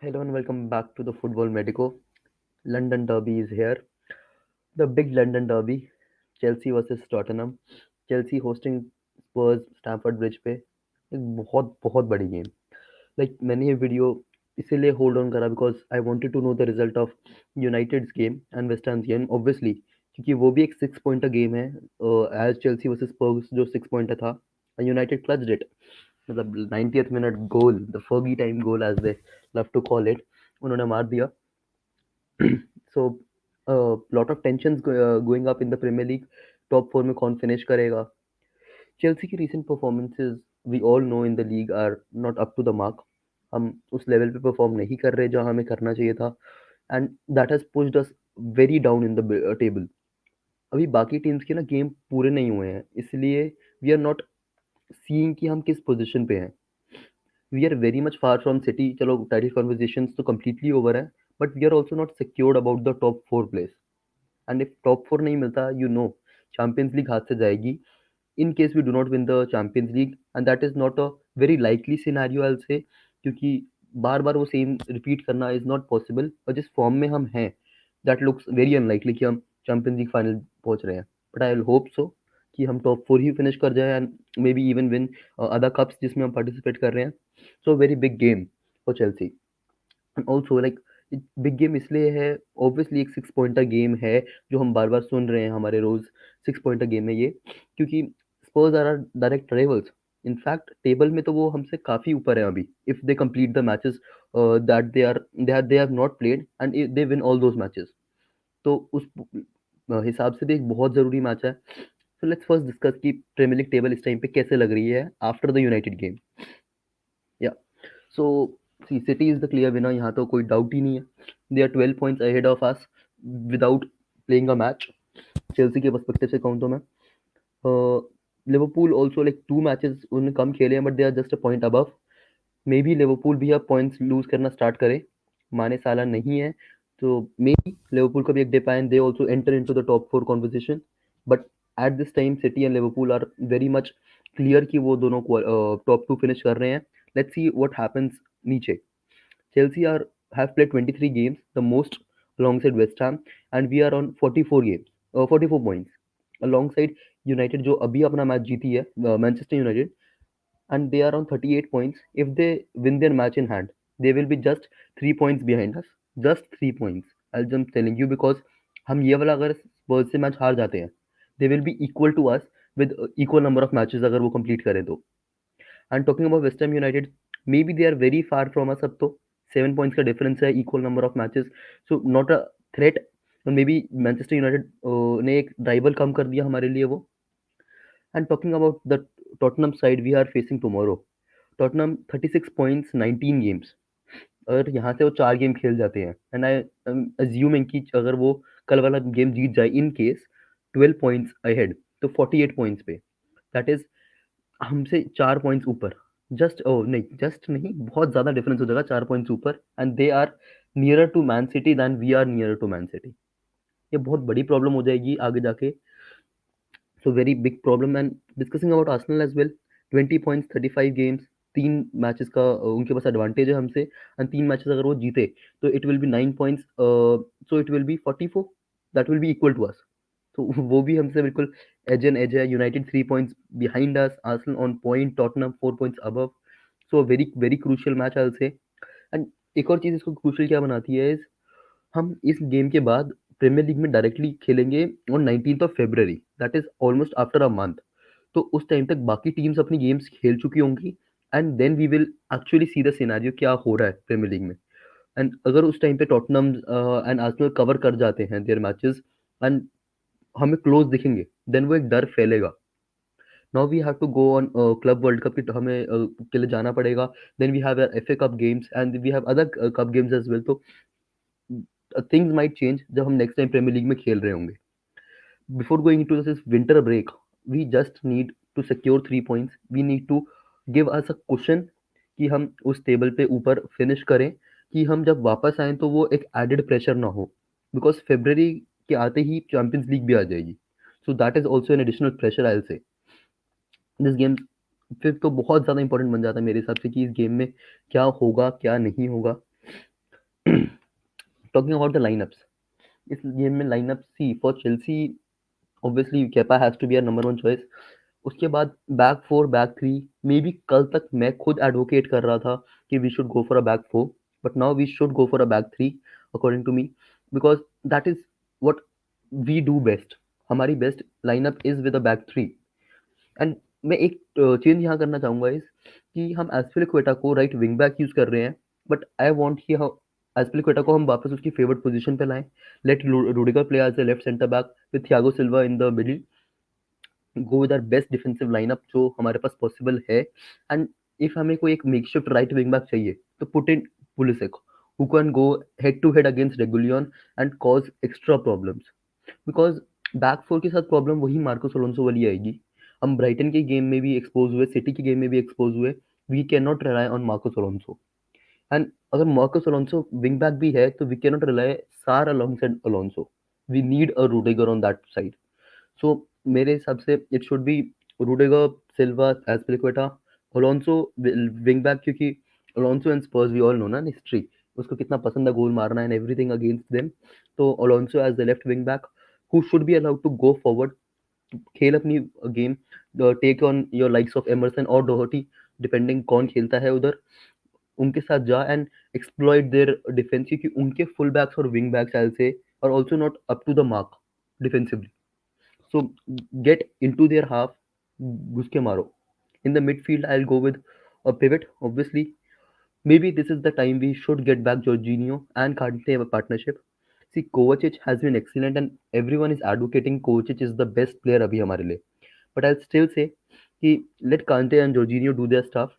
Hello and welcome back to the Football Medico. London Derby is here. The big London Derby, Chelsea versus Tottenham. Chelsea hosting Spurs Stamford Bridge पे एक बहुत बहुत बड़ी game. मैंने ये video इसीलिए hold on करा because I wanted to know the result of United's game and West Ham's game obviously क्योंकि वो भी एक 6 पॉइंटर गेम है एज चेल्सी वर्सेस स्पर्स जो 6 पॉइंटर था यूनाइटेड क्लच्ड इट मतलब 90th minute goal the Fergie time goal as they love to call it उन्होंने मार दिया. So lot of tensions going up in the Premier League. Top four में कौन finish करेगा. Chelsea की recent performances we all know in the league are not up to the mark. हम उस level पे परफॉर्म नहीं कर रहे जहां हमें करना चाहिए था and that has pushed us very down in the table. अभी बाकी टीम्स के ना गेम पूरे नहीं हुए हैं इसलिए वी आर नॉट सीइंग कि हम किस पोजीशन पे हैं. We are very much far from City. चलो टाइटल कन्वर्सेशंस तो कंप्लीटली ओवर है but we are also not secured about the top four place. And if top four नहीं मिलता यू नो चैंपियंस लीग हाथ से जाएगी in case we do not win the Champions League and that is not a very likely scenario I will say क्योंकि बार बार वो same repeat करना इज नॉट पॉसिबल और जिस फॉर्म में हम हैं दैट लुक्स वेरी अनलाइकली कि हम चैंपियंस लीग फाइनल पहुंच रहे हैं but I will hope so कि हम टॉप फोर ही फिनिश कर जाए and may be even win other cups जिसमें हम पार्टिसिपेट कर रहे हैं. सो very big game for Chelsea and also like big game इसलिए है ऑब्वियसली एक 6 पॉइंटर गेम है जो हम बार बार सुन रहे हैं हमारे रोज 6 पॉइंटर गेम है ये क्योंकि Spurs are are direct rivals. In fact table में तो वो हमसे काफी ऊपर है अभी if they complete the matches that they have not played and they win all those matches. तो उस हिसाब से भी एक बहुत जरूरी मैच है. सो लेट्स फर्स्ट डिस्कस कि प्रीमियर लीग टेबल इस टाइम पे कैसे लग रही है after the United game. Yeah so see City is the clear winner यहाँ तो कोई डाउट ही नहीं है. They are 12 points ahead of us without playing a match. Chelsea के पर्सपेक्टिव से कहूँ तो मैं लिवरपूल ऑल्सो लाइक 2 मैचेस उन्होंने कम खेले हैं but they are just a point above. Maybe Liverpool भी अब पॉइंट्स लूज करना स्टार्ट करे. माने साला नहीं है तो मे बी लिवरपूल का भी एक डिप आए and they also enter into the top four conversation. But at this time City and Liverpool are very much clear कि वो दोनों टॉप टू फिनिश कर रहे हैं. लेट्स सी व्हाट हैपेंस नीचे. Chelsea are have played 23 games, the most alongside West Ham, and we are on 44 games, 44 points, alongside United जो अभी अपना मैच जीती है Manchester United and they are on 38 points. If they win their match in hand, they will be just 3 points behind us. Just 3 points. I'm telling you because हम ये वाला अगर स्पर्स से मैच हार जाते हैं they will be equal to us with equal number of matches अगर वो complete करें तो. And talking about West Ham United, maybe they are very far from us अब तो 7 points का difference है equal number of matches, so not a threat. और may be Manchester United ने एक राइवल कम कर दिया हमारे लिए वो. And talking about the Tottenham side we are facing tomorrow. Tottenham 36 points 19 games और यहाँ से वो 4 गेम खेल जाते हैं एंड आई अज्यूमिंग कि अगर वो कल वाला गेम जीत जाए इन केस 12 पॉइंट्स अहेड तो 48 पॉइंट्स पे दैट इज हमसे 4 पॉइंट्स ऊपर. जस्ट ओ नहीं जस्ट नहीं बहुत ज्यादा डिफरेंस हो जाएगा 4 पॉइंट्स ऊपर and they are nearer to Man City than we are nearer to Man City. ये बहुत बड़ी प्रॉब्लम हो जाएगी आगे जाके. So very big problem and discussing about Arsenal as well. 20 points 35 games. 3 matches का उनके पास एडवांटेज है हमसे एंड 3 मैचेस अगर वो जीते तो it will be 9 points. So it will be 44. That will be equal to us. तो वो भी हमसे बिल्कुल एज है. United 3 points behind us. Arsenal on point. Tottenham 4 points above. So very very crucial match I will say. And एक और चीज इसको क्रूशियल क्या बनाती है इज हम इस गेम के बाद प्रीमियर लीग में डायरेक्टली खेलेंगे on 19th of February. That is almost after a month. तो उस टाइम तक बाकी टीम्स अपनी गेम्स खेल चुकी होंगी and then we will actually see the scenario क्या हो रहा है प्रीमियर लीग में. एंड अगर उस टाइम पे टॉटनम एंड आर्सेनल कवर कर जाते हैं देयर मैचेस एंड हमें क्लोज दिखेंगे देन वो एक डर फैलेगा. Now we have to go on club world cup की हमें के लिए जाना पड़ेगा. Then we have F A cup games and we have other cup games as well. तो थिंग्स माइट चेंज जब हम नेक्स्ट टाइम प्रीमियर लीग में खेल रहे होंगे. Before going to this winter break we just need to secure 3 points. We need to give us a question कि हम उस टेबल पे ऊपर फिनिश करें कि हम जब वापस आए तो वो एक एडेड प्रेशर ना हो बिकॉज फेब्रवरी के आते ही चैंपियंस लीग भी आ जाएगी. So that is also an additional pressure I will से. दिस गेम फिर तो बहुत ज़्यादा इंपॉर्टेंट बन जाता है मेरे हिसाब से कि इस गेम में क्या होगा क्या नहीं होगा. Talking about the lineups, इस गेम में lineup see for Chelsea obviously Kepa has to be our number one choice. उसके बाद back four back three, maybe कल तक मैं खुद एडवोकेट कर रहा था कि we should go for a back four, but now we should go for a back three according to me, because that is what we do best. हमारी best lineup is with a back three. And मैं एक change यहाँ करना चाहूंगा इस कि हम एस्पिलिक्वेटा को राइट विंग बैक यूज कर रहे हैं, बट आई वांट कि हम एस्पिलिक्वेटा को हम वापस उसकी फेवरेट पोजीशन पे लाएं। Let Rudiger play as a left centre back with Thiago Silva in the middle, go with our best defensive lineup जो हमारे पास पॉसिबल है। एंड इफ हमें कोई एक मेकशिफ्ट राइट विंग बैक चाहिए तो put in Pulisic, who can go head to head against Reguilon and cause extra problems, because back four के साथ प्रॉब्लम वही मार्कोस अलोंसो वाली आएगी। हम ब्राइटन के गेम में भी एक्सपोज हुए, सिटी के गेम में भी एक्सपोज हुए, we can not rely on Marcos Alonso. And अगर मार्कोस अलोंसो विंग बैक भी है तो we can not rely Sarr alongside Alonso, we need a Rudiger on that side. So मेरे हिसाब से it should be Rudiger, Silva, Azpilicueta, Alonso wing back, क्योंकि Alonso and Spurs we all know ना history, उसको कितना पसंद है goal मारना एंड एवरीथिंग अगेंस्ट देम। तो Alonso as the left wing back who should be allowed to go forward, खेल अपनी game, take on your likes of Emerson और डोहर्टी, डिपेंडिंग कौन खेलता है उधर, उनके साथ जा एंड एक्सप्लॉइट देयर डिफेंस, क्योंकि उनके फुल बैक्स और विंग बैक्स आई से और also not up to the mark defensively. So get into their half, घुस के मारो। In the midfield, I'll go with a pivot, obviously. Maybe this is the time we should get back Jorginho and Kante have a partnership. See, Kovacic has been excellent and everyone is advocating Kovacic is the best player अभी हमारे लिए. But I'll still say कि let Kante and Jorginho do their stuff,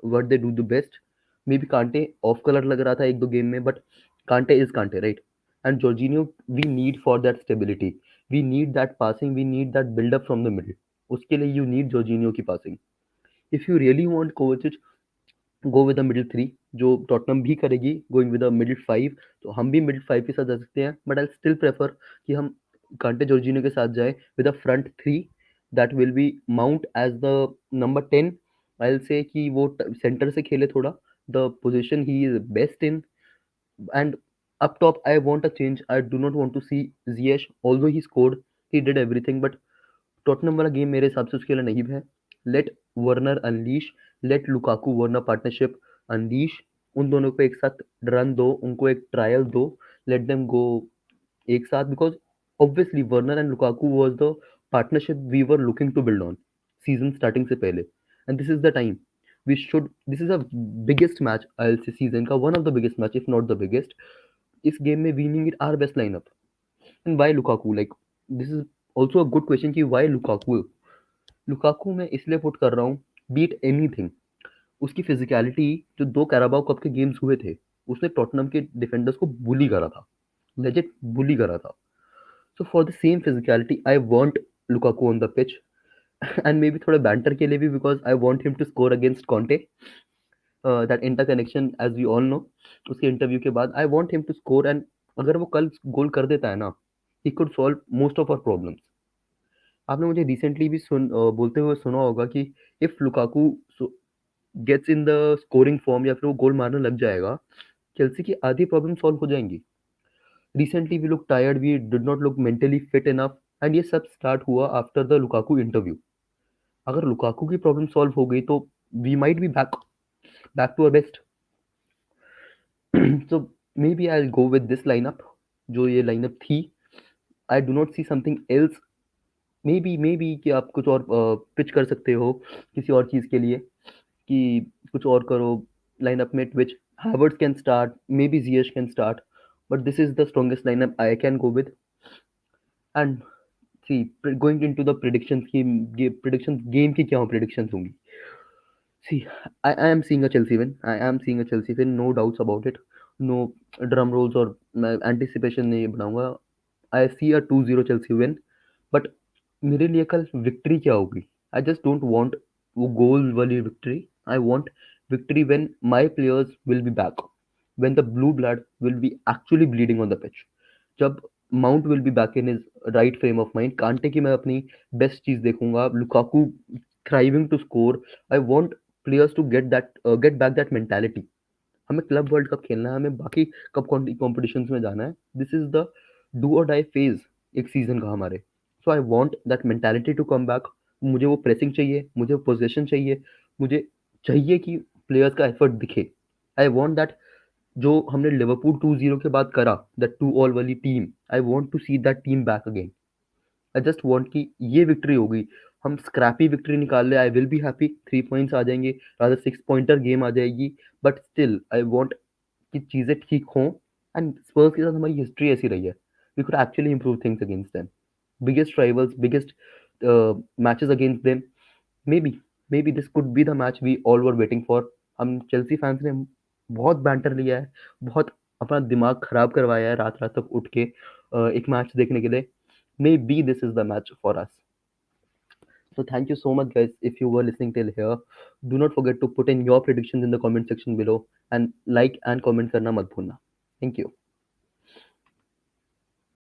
what they do the best. Maybe Kante off color लग रहा था एक दो game में, but Kante is Kante, right? And Jorginho we need for that stability. We need that passing, we need that build up from the middle. उसके लिए you need Jorginho की passing. If you really want Kovacic, go with the middle three, जो Tottenham भी करेगी going with the middle five, तो हम भी middle five के साथ जा सकते हैं, बट आई स्टिल प्रेफर कि हम कांटे जॉर्जिनो के साथ जाए with a front three, that will be Mount as the number 10। I say कि वो सेंटर से खेले थोड़ा, द पोजिशन ही is best in. And up top I want a change. I do not want to see Ziyech, although he scored, he did everything, but Tottenham वाला game मेरे हिसाब से उसके लिए नहीं है। Let Werner unleash, let Lukaku Werner partnership unleash, उन दोनों को एक साथ रन दो, उनको एक ट्रायल दो, लेट देम गो एक साथ, because obviously Werner and Lukaku was the partnership we were looking to build on season starting से पहले। And this is the time we should, this is a biggest match I say season का, one of the biggest match if not the biggest. इस game में we need our best lineup. And why Lukaku, like this is also a good question कि why Lukaku. Lukaku मैं इसलिए put कर रहा हूँ, beat anything, उसकी physicality, जो दो कैराबाओ कप के गेम्स हुए थे उसने टॉटनम के डिफेंडर्स को बुली करा था, लेजिट बुली करा था। So for the same physicality I want Lukaku on the pitch, and maybe थोड़ा बैंटर के लिए भी, because I want him to score against Conte, that interconnection as we all know. उसके interview के बाद I want him to score, and अगर वो कल गोल कर देता है ना, he could solve most of our problems. आपने मुझे रिसेंटली भी बोलते हुए सुना होगा कि if Lukaku gets in the scoring form या फिर वो गोल मारने लग जाएगा, चेल्सी की आधी प्रॉब्लम सॉल्व हो जाएंगी। Recently we look tired, we did not look mentally fit enough, and ये सब स्टार्ट हुआ आफ्टर द लुकाकू इंटरव्यू। अगर लुकाकू की प्रॉब्लम सॉल्व हो गई तो we might be back back to our best. So maybe I go with this lineup, जो ये लाइनअप थी। I do not see something else. Maybe कि आप कुछ और पिच कर सकते हो किसी और चीज़ के लिए, कि कुछ और करो लाइनअप में, which Havertz can start, maybe Ziyech can start, but this is the strongest lineup I can go with. And see, going into the predictions game की क्या predictions होंगी? See, I am seeing a Chelsea win. I am seeing a Chelsea win, no doubts about it. No drum rolls और मैं anticipation नहीं बनाऊंगा। I see a 2-0 Chelsea win. But मेरे लिए कल victory क्या होगी? I just don't want वो goal वाली victory. I want victory when my players will be back. When the blue blood will be actually bleeding on the pitch. जब mount will be back in his right frame of mind, कांटे की मैं अपनी best चीज देखूंगा, Lukaku thriving to score. I want players to get back that mentality. हमें club world cup खेलना है, हमें बाकी कप कॉम्पिटिशन्स में जाना है। This is the do or die phase एक सीज़न का हमारे। So I want that mentality to come back. मुझे वो प्रेसिंग चाहिए, मुझे पोज़ेशन चाहिए, मुझे चाहिए कि प्लेयर्स का एफर्ट दिखे। आई वांट दैट जो हमने लिवरपूल 2-0 के बाद करा, दैट 2 ऑल वाली team, I want to see that team back again. I just want कि ये विक्ट्री होगी, हम स्क्रैपी विक्ट्री निकाल ले, I will be happy. 3 points आ जाएँगे, रादर 6 पॉइंटर गेम आ जाएगी, बट स्टिल आई वांट कि चीज़ें ठीक हों। एंड स्पर्स के साथ हमारी हिस्ट्री ऐसी रही है, we could actually improve things against them. Biggest rivals, biggest matches against them, maybe maybe this could be the match we all were waiting for. हम चेल्सी फैंस ने बहुत banter लिया है, बहुत अपना दिमाग खराब करवाया है रात रात तक उठ के एक मैच देखने के लिए। May be this is the match for us. So thank you so much, guys. If you were listening till here, do not forget to put in your predictions in the comment section below and like and comment करना मत भूलना. Thank you.